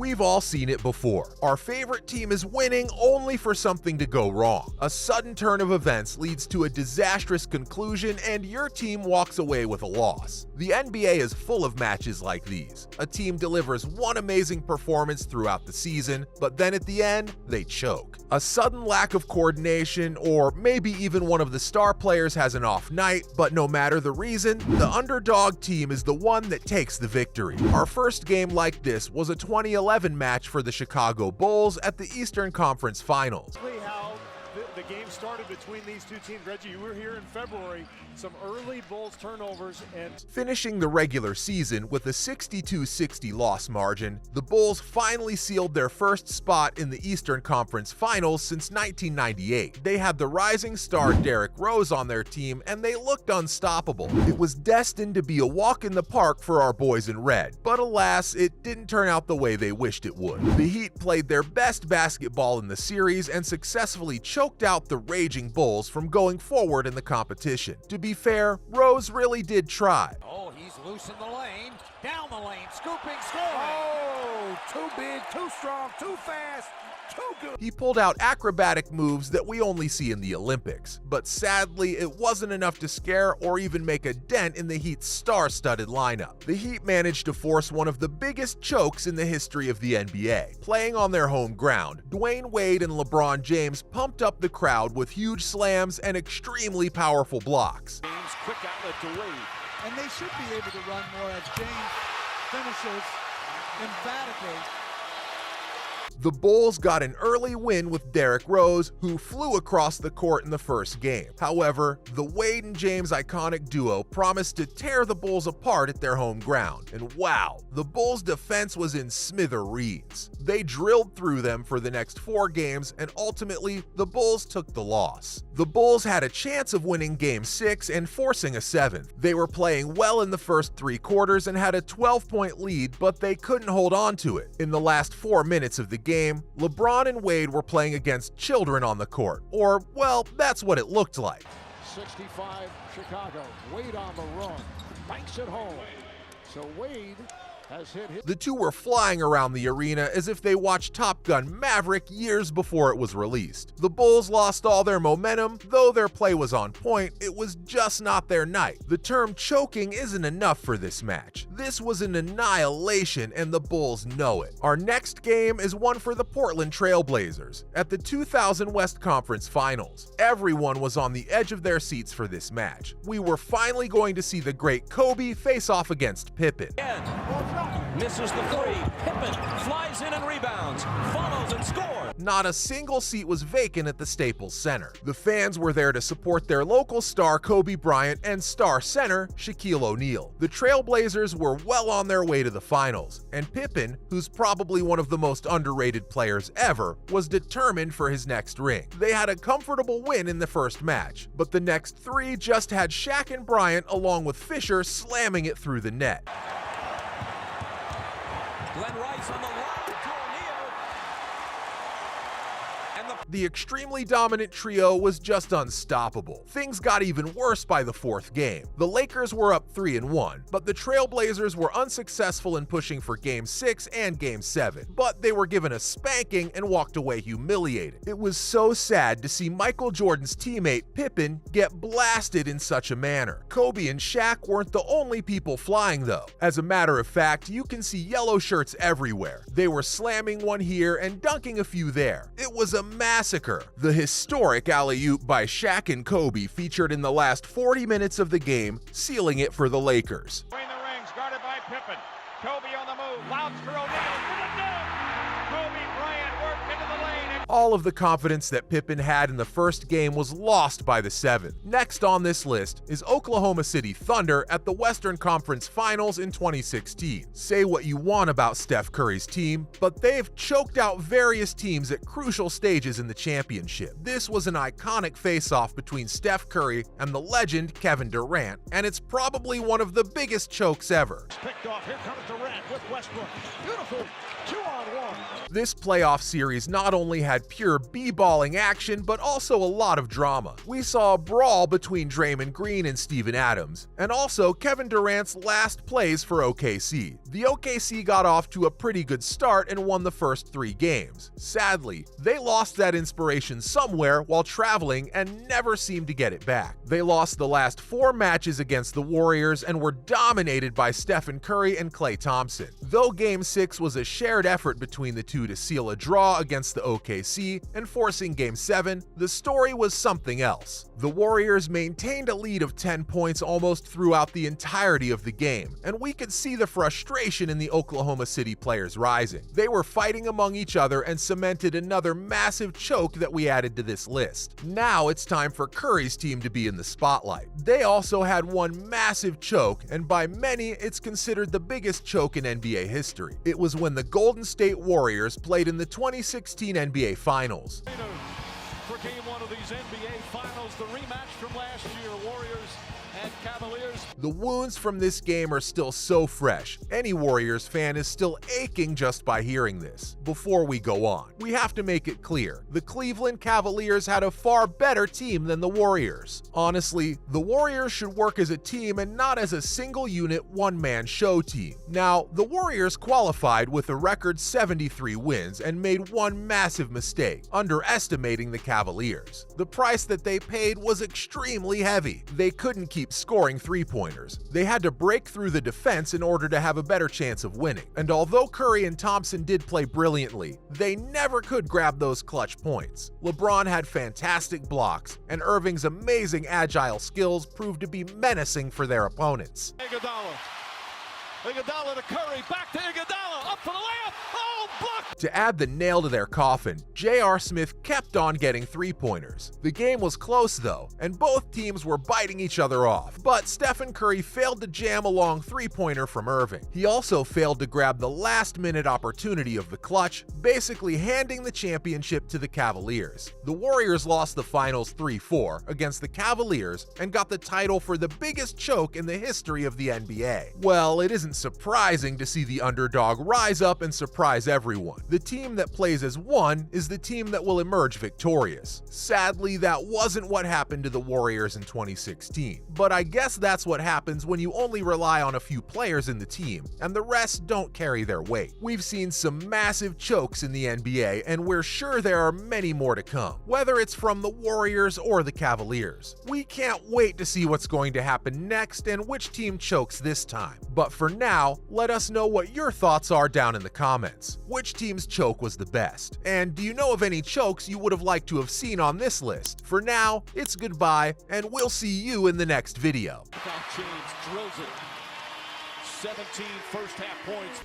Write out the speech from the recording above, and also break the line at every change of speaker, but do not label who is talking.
We've all seen it before. Our favorite team is winning only for something to go wrong. A sudden turn of events leads to a disastrous conclusion and your team walks away with a loss. The NBA is full of matches like these. A team delivers one amazing performance throughout the season, but then at the end, they choke. A sudden lack of coordination, or maybe even one of the star players has an off night, but no matter the reason, the underdog team is the one that takes the victory. Our first game like this was a 2011 match for the Chicago Bulls at the Eastern Conference Finals.
How the game started between these two teams. Reggie, you were here in February. Some early Bulls turnovers and
finishing the regular season with a 62-60 loss margin, the Bulls finally sealed their first spot in the Eastern Conference Finals since 1998. They had the rising star Derrick Rose on their team and they looked unstoppable. It was destined to be a walk in the park for our boys in red, but alas, it didn't turn out the way they wished it would. The Heat played their best basketball in the series and successfully choked out the raging Bulls from going forward in the competition. To be fair, Rose really did try.
Oh, he's loose in the lane, down the lane, scooping, scoring.
Oh, too big, too strong, too fast, too good.
He pulled out acrobatic moves that we only see in the Olympics, but sadly, it wasn't enough to scare or even make a dent in the Heat's star-studded lineup. The Heat managed to force one of the biggest chokes in the history of the NBA. Playing on their home ground, Dwayne Wade and LeBron James pumped up the crowd with huge slams and extremely powerful blocks.
James, quick outlet to Wade.
And they should be able to run more as James finishes emphatically.
The Bulls got an early win with Derrick Rose, who flew across the court in the first game. However, the Wade and James iconic duo promised to tear the Bulls apart at their home ground. And wow, the Bulls' defense was in smithereens. They drilled through them for the next 4 games, and ultimately, the Bulls took the loss. The Bulls had a chance of winning Game 6 and forcing a 7th. They were playing well in the first 3 quarters and had a 12-point lead, but they couldn't hold on to it. In the last 4 minutes of the game, LeBron and Wade were playing against children on the court. Or, well, that's what it looked like.
65 Chicago. Wade on the run. Banks it home. So Wade has hit his.
The two were flying around the arena as if they watched Top Gun Maverick years before it was released. The Bulls lost all their momentum. Though their play was on point, it was just not their night. The term choking isn't enough for this match. This was an annihilation and the Bulls know it. Our next game is one for the Portland Trail Blazers. At the 2000 West Conference Finals, everyone was on the edge of their seats for this match. We were finally going to see the great Kobe face off against Pippen.
Misses the 3. Pippen flies in and rebounds, follows and scores.
Not a single seat was vacant at the Staples Center. The fans were there to support their local star Kobe Bryant and star center Shaquille O'Neal. The Trailblazers were well on their way to the finals, and Pippen, who's probably one of the most underrated players ever, was determined for his next ring. They had a comfortable win in the first match, but the next 3 just had Shaq and Bryant along with Fisher slamming it through the net.
Glenn Rice on the line to O'Neal. And
The extremely dominant trio was just unstoppable. Things got even worse by the 4th game. The Lakers were up 3-1, but the Trailblazers were unsuccessful in pushing for Game 6 and Game 7. But they were given a spanking and walked away humiliated. It was so sad to see Michael Jordan's teammate Pippen get blasted in such a manner. Kobe and Shaq weren't the only people flying though. As a matter of fact, you can see yellow shirts everywhere. They were slamming one here and dunking a few there. It was a massacre. The historic alley-oop by Shaq and Kobe featured in the last 40 minutes of the game, sealing it for the Lakers.
Between the rings, guarded by Pippen. Kobe on the move, louds for O'Neal, for the dunk! Kobe Bryant worked into the lane.
All of the confidence that Pippen had in the first game was lost by the 7th. Next on this list is Oklahoma City Thunder at the Western Conference Finals in 2016. Say what you want about Steph Curry's team, but they've choked out various teams at crucial stages in the championship. This was an iconic face-off between Steph Curry and the legend Kevin Durant, and it's probably one of the biggest chokes ever.
Picked off. Here comes Durant with Westbrook. Beautiful 2-on-1.
This playoff series not only had pure b-balling action, but also a lot of drama. We saw a brawl between Draymond Green and Steven Adams, and also Kevin Durant's last plays for OKC. The OKC got off to a pretty good start and won the first 3 games. Sadly, they lost that inspiration somewhere while traveling and never seemed to get it back. They lost the last 4 matches against the Warriors and were dominated by Stephen Curry and Klay Thompson. Though Game 6 was a shared effort between the two to seal a draw against the OKC and forcing Game 7, the story was something else. The Warriors maintained a lead of 10 points almost throughout the entirety of the game, and we could see the frustration in the Oklahoma City players rising. They were fighting among each other and cemented another massive choke that we added to this list. Now it's time for Curry's team to be in the spotlight. They also had one massive choke, and by many it's considered the biggest choke in NBA history. It was when the Golden State Warriors played in the 2016 NBA Finals.
For game 1 of these NBA Finals, the rematch from last year, Warriors and Cavaliers.
The wounds from this game are still so fresh. Any Warriors fan is still aching just by hearing this. Before we go on, we have to make it clear, the Cleveland Cavaliers had a far better team than the Warriors. Honestly, the Warriors should work as a team and not as a single unit, one-man show team. Now, the Warriors qualified with a record 73 wins and made one massive mistake, underestimating the Cavaliers. The price that they paid was extremely heavy. They couldn't keep scoring three-pointers. They had to break through the defense in order to have a better chance of winning. And although Curry and Thompson did play brilliantly, they never could grab those clutch points. LeBron had fantastic blocks, and Irving's amazing agile skills proved to be menacing for their opponents.
Iguodala to Curry, back to Iguodala, up for the layup, oh, blocked!
To add the nail to their coffin, J.R. Smith kept on getting three-pointers. The game was close though, and both teams were biting each other off, but Stephen Curry failed to jam a long three-pointer from Irving. He also failed to grab the last-minute opportunity of the clutch, basically handing the championship to the Cavaliers. The Warriors lost the finals 3-4 against the Cavaliers and got the title for the biggest choke in the history of the NBA. Well, it isn't surprising to see the underdog rise up and surprise everyone. The team that plays as one is the team that will emerge victorious. Sadly, that wasn't what happened to the Warriors in 2016. But I guess that's what happens when you only rely on a few players in the team, and the rest don't carry their weight. We've seen some massive chokes in the NBA, and we're sure there are many more to come, whether it's from the Warriors or the Cavaliers. We can't wait to see what's going to happen next and which team chokes this time. But for now, let us know what your thoughts are down in the comments. Which team's choke was the best? And do you know of any chokes you would have liked to have seen on this list? For now, it's goodbye, and we'll see you in the next video.
James drills it. 17 first half points.